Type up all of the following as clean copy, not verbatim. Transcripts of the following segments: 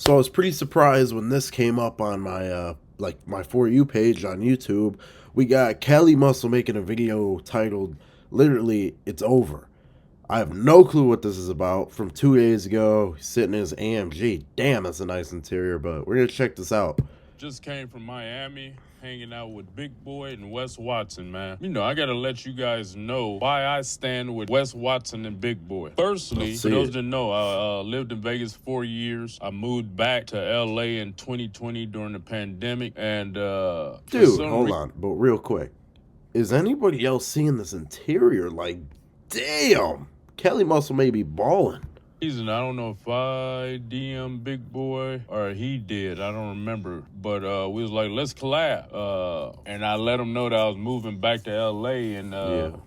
So I was pretty surprised when this came up on my my For You page on YouTube. We got Kelly Muscle making a video titled literally "It's Over." I have no clue what this is about. From 2 days ago, he's sitting in his AMG. Damn, that's a nice interior. But we're gonna check this out. Just came from Miami, hanging out with Big Boy and Wes Watson, man. You know, I gotta let you guys know why I stand with Wes Watson and Big Boy. Firstly, for those that know, I lived in Vegas 4 years. I moved back to LA in 2020 during the pandemic, and dude, hold on, but real quick, is anybody else seeing this interior? Like, damn, Kelly Muscle may be balling. I don't know if I DM Big Boy or he did. I don't remember. But we was like, let's collab. And I let him know that I was moving back to LA and,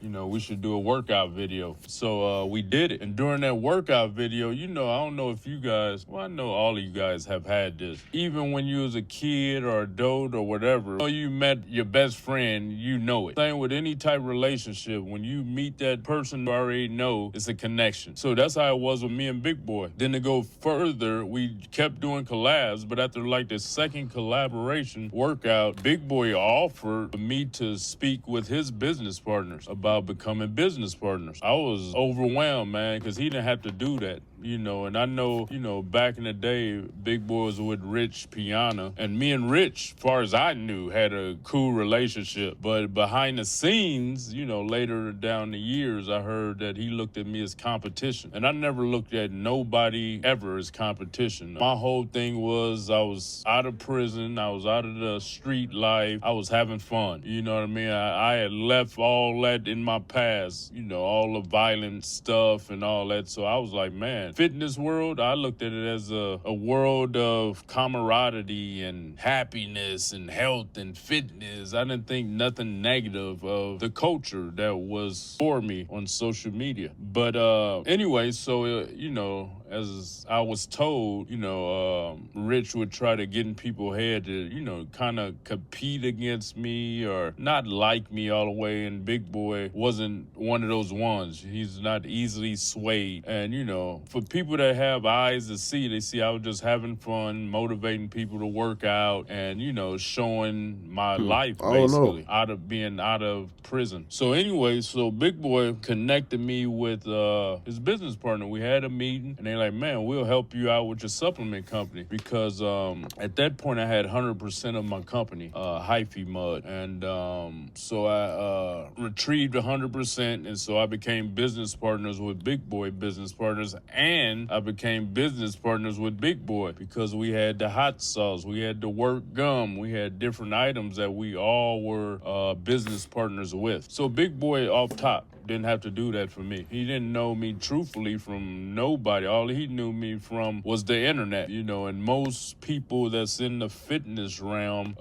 you know, we should do a workout video. So we did it. And during that workout video, you know, I don't know if you guys, well, I know all of you guys have had this. Even when you was a kid or adult or whatever, or you met your best friend, you know it. Same with any type of relationship. When you meet that person you already know, it's a connection. So that's how it was with me and Big Boy. Then to go further, we kept doing collabs, but after like the second collaboration workout, Big Boy offered me to speak with his business partners about becoming business partners. I was overwhelmed, man, because he didn't have to do that, you know, and I know, you know, back in the day, Big Boy was with Rich Piana, and me and Rich, far as I knew, had a cool relationship, but behind the scenes, you know, later down the years, I heard that he looked at me as competition, and I never looked at nobody ever as competition. My whole thing was I was out of prison, I was out of the street life, I was having fun, you know what I mean? I had left all that in my past, you know, all the violent stuff and all that, so I was like, man, fitness world, I looked at it as a world of camaraderie and happiness and health and fitness. I didn't think nothing negative of the culture that was for me on social media. But anyway, so you know, as I was told, you know, Rich would try to get in people's head to, you know, kind of compete against me or not like me all the way. And Big Boy wasn't one of those ones. He's not easily swayed. And, you know, for people that have eyes to see, they see I was just having fun, motivating people to work out and, you know, showing my life basically out of prison. So anyway, so Big Boy connected me with his business partner. We had a meeting and they like, man, we'll help you out with your supplement company because at that point I had 100% of my company, Hyphy Mud, and so I retrieved 100%, and so I became business partners with Big Boy business partners, and I became business partners with Big Boy because we had the hot sauce, we had the work gum, we had different items that we all were business partners with. So Big Boy off top didn't have to do that for me. He didn't know me truthfully from nobody. All he knew me from was the internet, you know, and most people that's in the fitness realm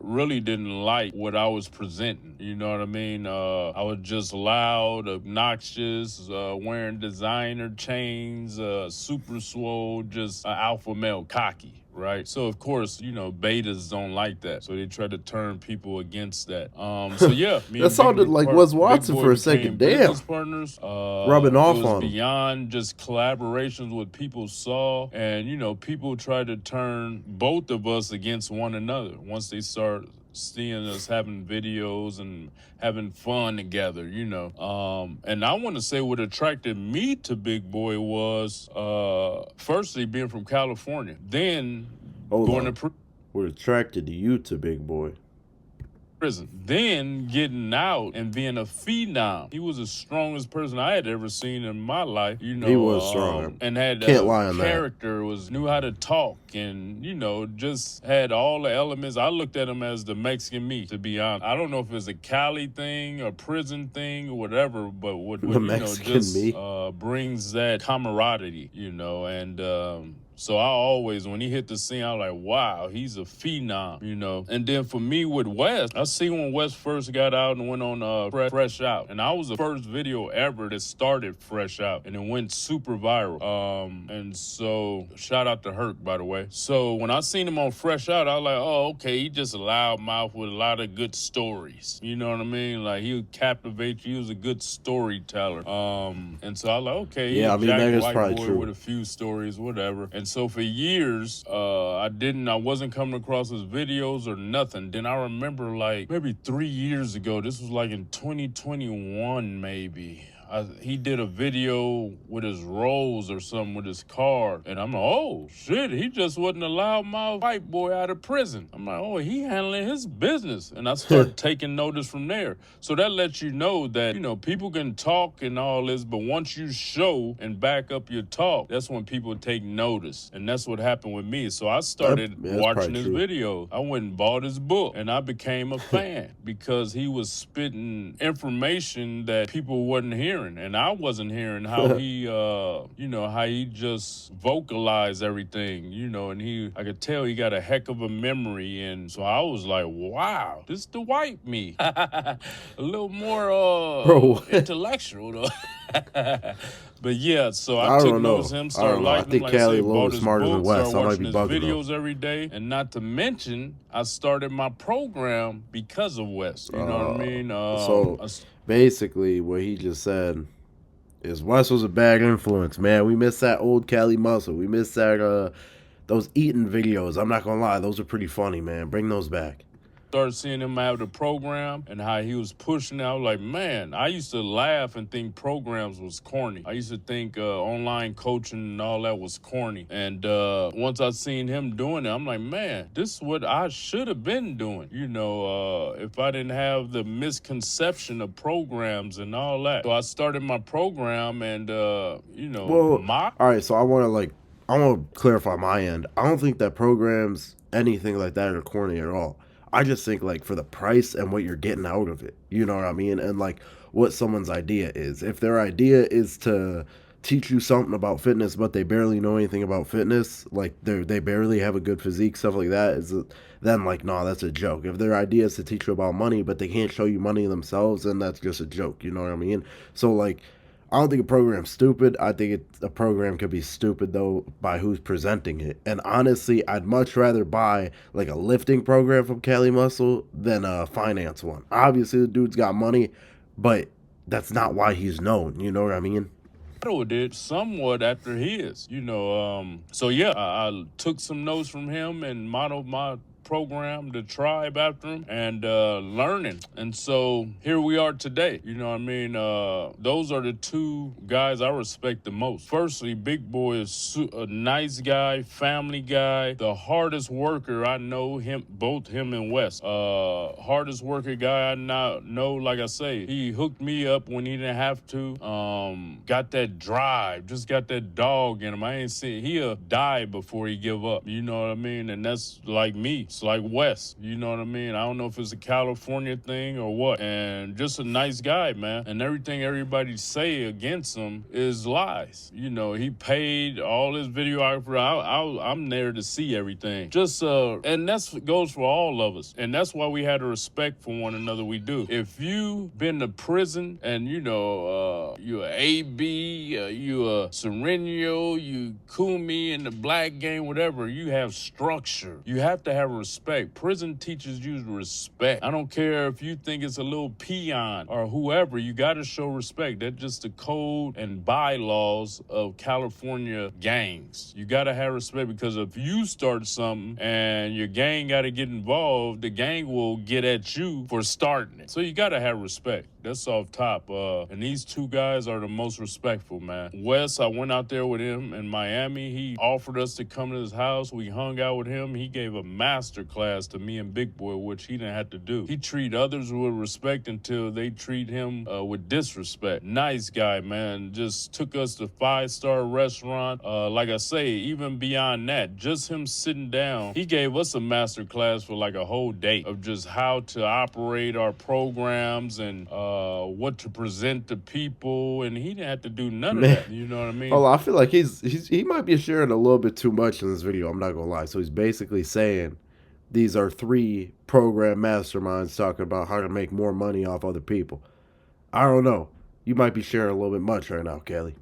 really didn't like what I was presenting. You know what I mean? I was just loud, obnoxious, wearing designer chains, super swole, just alpha male cocky. Right. So of course, you know, betas don't like that. So they try to turn people against that. So yeah, that sounded like Wes Watson for a second. Damn. Partners, rubbing off on him. Beyond just collaborations what people saw, and you know, people try to turn both of us against one another once they start seeing us having videos and having fun together, you know. And I want to say what attracted me to Big Boy was firstly being from California, then going to what attracted you to Big Boy? Prison, then getting out and being a phenom. He was the strongest person I had ever seen in my life. You know, he was strong and had can't lie on character. Knew how to talk, and you know, just had all the elements. I looked at him as the Mexican me, to be honest. I don't know if it's a Cali thing, a prison thing, or whatever, but what you know, just brings that camaraderie, you know, and. So I always, when he hit the scene, I was like, wow, he's a phenom, you know. And then for me with Wes, I see when Wes first got out and went on Fresh Out. And I was the first video ever that started Fresh Out. And it went super viral. And so, shout out to Herc, by the way. So when I seen him on Fresh Out, I was like, oh, okay, he just a loudmouth with a lot of good stories. You know what I mean? Like, he would captivate you. He was a good storyteller. And so I was like, okay, yeah, I mean, that is probably true. With a few stories, whatever. And And so for years, I wasn't coming across his videos or nothing. Then I remember like maybe 3 years ago, this was like in 2021 maybe. He did a video with his Rolls or something with his car, and I'm like, oh shit, he just wouldn't allow my white boy out of prison. I'm like, oh, he handling his business, and I started taking notice from there. So that lets you know that, you know, people can talk and all this, but once you show and back up your talk, that's when people take notice, and that's what happened with me. So I started watching his video. I went and bought his book, and I became a fan because he was spitting information that people wasn't hearing. And I wasn't hearing how he, you know, how he just vocalized everything, you know, and I could tell he got a heck of a memory. And so I was like, wow, this is the white me. A little more intellectual, though. But yeah, so I took notice of him, started liking him, like I say, bought his book, started watching his videos every day. And not to mention, I started my program because of Wes. You know what I mean? So basically, what he just said is Wes was a bad influence, man. We miss that old Cali muscle. We miss that those eating videos. I'm not gonna lie, those are pretty funny, man. Bring those back. Started seeing him have the program and how he was pushing out. Like, man, I used to laugh and think programs was corny. I used to think online coaching and all that was corny. And once I seen him doing it, I'm like, man, this is what I should have been doing. You know, if I didn't have the misconception of programs and all that. So I started my program and, you know, all right, so I want to clarify my end. I don't think that programs, anything like that, are corny at all. I just think, like, for the price and what you're getting out of it, you know what I mean? And, like, what someone's idea is. If their idea is to teach you something about fitness, but they barely know anything about fitness, like, they barely have a good physique, stuff like that, then, like, no, that's a joke. If their idea is to teach you about money, but they can't show you money themselves, then that's just a joke, you know what I mean? So, like, I don't think a program's stupid. I think a program could be stupid, though, by who's presenting it. And honestly, I'd much rather buy, like, a lifting program from Cali Muscle than a finance one. Obviously, the dude's got money, but that's not why he's known. You know what I mean? Did somewhat after his, you know. So, yeah, I took some notes from him and modeled my program, the tribe, after him, and learning. And so here we are today. You know what I mean? Those are the two guys I respect the most. Firstly, Big Boy is a nice guy, family guy, the hardest worker I know, both him and Wes. Hardest worker guy I know, like I say, he hooked me up when he didn't have to. Got that drive, just got that dog in him. I ain't seen, he'll die before he give up. You know what I mean? And that's like me. It's like Wes, you know what I mean? I don't know if it's a California thing or what. And just a nice guy, man. And everything everybody say against him is lies. You know, he paid all his videographer. I'm there to see everything. Just, and that's goes for all of us. And that's why we had a respect for one another. We do. If you've been to prison and, you know, you're AB, you're Sereno, you Kumi in the black game, whatever, you have structure. You have to have respect. Prison teaches you respect. I don't care if you think it's a little peon or whoever, you got to show respect. That's just the code and bylaws of California gangs. You got to have respect, because if you start something and your gang got to get involved, the gang will get at you for starting it. So you got to have respect. That's off top. And these two guys are the most respectful, man. Wes, I went out there with him in Miami. He offered us to come to his house. We hung out with him. He gave a master class to me and Big Boy, which he didn't have to do. He treat others with respect until they treat him with disrespect. Nice guy, man. Just took us to 5-star restaurant. Like I say, even beyond that, just him sitting down, he gave us a master class for like a whole day of just how to operate our programs and what to present to people, and he didn't have to do none of that. You know what I mean? Oh, I feel like he might be sharing a little bit too much in this video. I'm not gonna lie. So he's basically saying these are 3 program masterminds talking about how to make more money off other people. I don't know. You might be sharing a little bit much right now, Kelly.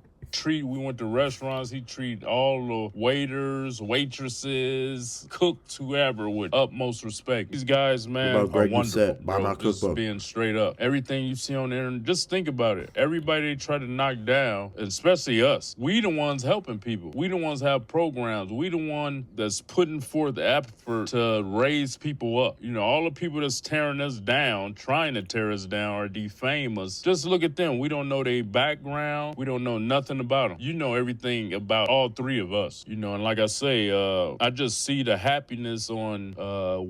we went to restaurants, he treat all the waiters, waitresses, cooks, whoever with utmost respect. These guys, What man, about are Greg wonderful, Doucette? Buy bro. my Just cookbook. being straight up. Everything you see on the internet, just think about it. Everybody they try to knock down, especially us, we the ones helping people. We the ones have programs. We the one that's putting forth the effort to raise people up. You know, all the people that's tearing us down, trying to tear us down or defame us, just look at them. We don't know their background. We don't know nothing about them. You know everything about all three of us. You know, and like I say, I just see the happiness on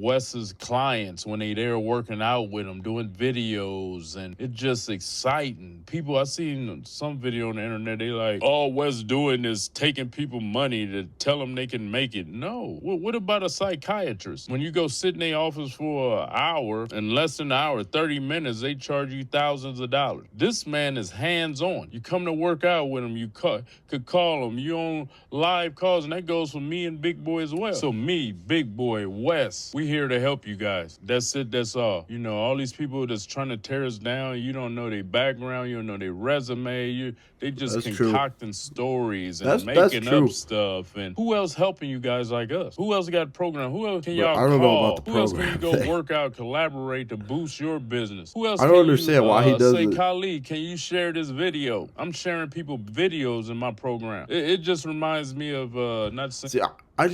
Wes's clients when they there working out with him, doing videos, and it's just exciting. People, I seen some video on the internet, they like, all Wes doing is taking people money to tell them they can make it. No. What about a psychiatrist? When you go sit in their office for an hour, in less than an hour, 30 minutes, they charge you thousands of dollars. This man is hands-on. You come to work out with him, you could call him. You on live calls, and that goes for me and Big Boy as well. So me, Big Boy, Wes, we here to help you guys. That's it, that's all. You know, all these people that's trying to tear us down, you don't know their background, you don't know their resume, they just That's concocting true. stories and That's making up true. stuff. And who else helping you guys like us? Who else got a program? Who else can But y'all I don't know call? about the Who else can you program go thing. work out, collaborate to boost your business? Who else I can don't you understand why he does say, it. Khalid, can you share this video? I'm sharing people videos in my program. It just reminds me of not saying. See, I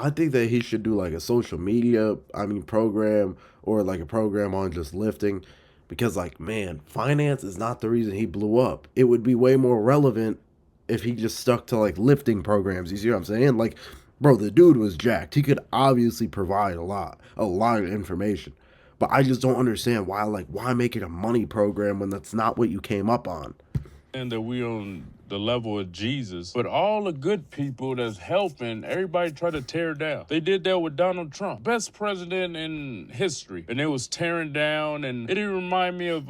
think that he should do like a social media, program, or like a program on just lifting, because like, man, finance is not the reason he blew up. It would be way more relevant if he just stuck to like lifting programs. You see what I'm saying? Like, bro, the dude was jacked. He could obviously provide a lot of information. But I just don't understand why make it a money program when that's not what you came up on. And that we on the level of Jesus, but all the good people that's helping, everybody try to tear down. They did that with Donald Trump, best president in history, and they was tearing down, and it didn't remind me of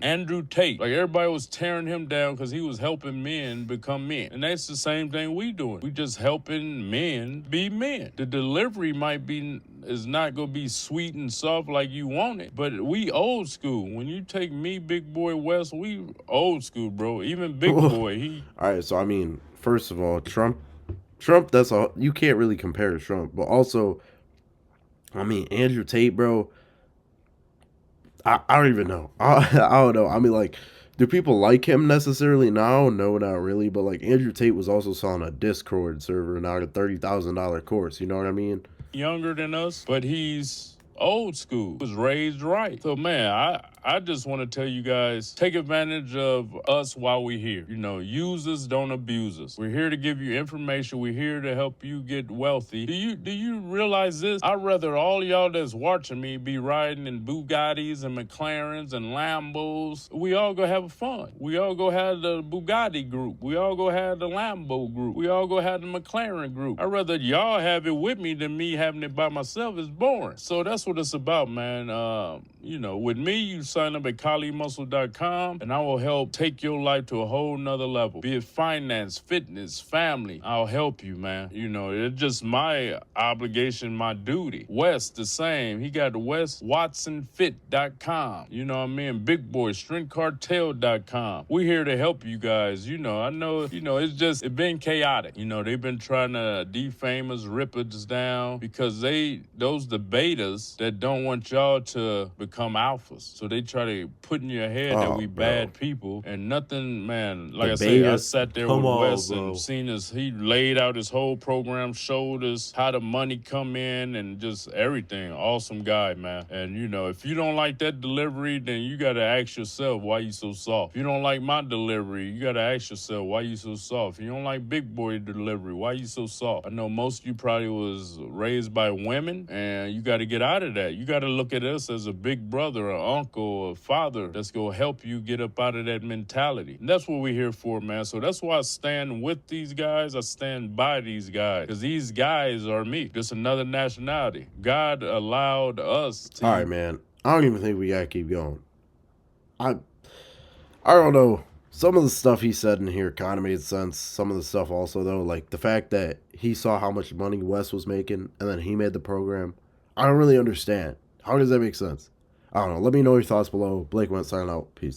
Andrew Tate. Like, everybody was tearing him down because he was helping men become men, and that's the same thing we doing. We just helping men be men. The delivery is not gonna be sweet and soft like you want it, but we old school. When you take me, Big Boy, West, we old school, bro. Even Big Boy, all right, so first of all, Trump, that's all. You can't really compare to Trump, but also, Andrew Tate, bro. I don't even know. I don't know. Do people like him necessarily now? No, not really. But like, Andrew Tate was also selling a Discord server and out a $30,000 course. You know what I mean? Younger than us, but he's old school. Was raised right. So man, I just want to tell you guys, take advantage of us while we're here. You know, use us, don't abuse us. We're here to give you information. We're here to help you get wealthy. Do you realize this? I'd rather all y'all that's watching me be riding in Bugattis and McLarens and Lambos. We all go have fun. We all go have the Bugatti group. We all go have the Lambo group. We all go have the McLaren group. I'd rather y'all have it with me than me having it by myself. It's boring. So that's what it's about, man. You know, with me, you sign up at KhalidMuscle.com, and I will help take your life to a whole nother level. Be it finance, fitness, family, I'll help you, man. You know, it's just my obligation, my duty. Wes, the same. He got the WesWatsonFit.com. You know what I mean? Big Boy, StrengthCartel.com. We're here to help you guys. You know, I know, it's been chaotic. You know, they've been trying to defame us, rip us down, because those debaters that don't want y'all to become alphas. So they try to put in your head that we bad people, and nothing, man. Like I say, I sat there with Wes and seen he laid out his whole program, showed us how the money come in and just everything. Awesome guy, man. And you know, if you don't like that delivery, then you got to ask yourself, why you so soft? If you don't like my delivery, you got to ask yourself, why you so soft? If you don't like Big Boy delivery, why you so soft? I know most of you probably was raised by women, and you got to get out of that. You got to look at us as a big brother, or uncle, or father that's going to help you get up out of that mentality. And that's what we're here for, man. So that's why I stand with these guys. I stand by these guys, because these guys are me. Just another nationality. God allowed us to... All right, man. I don't even think we got to keep going. I don't know. Some of the stuff he said in here kind of made sense. Some of the stuff also, though, like the fact that he saw how much money Wes was making and then he made the program, I don't really understand. How does that make sense? I don't know. Let me know your thoughts below. Blake went signing out. Peace.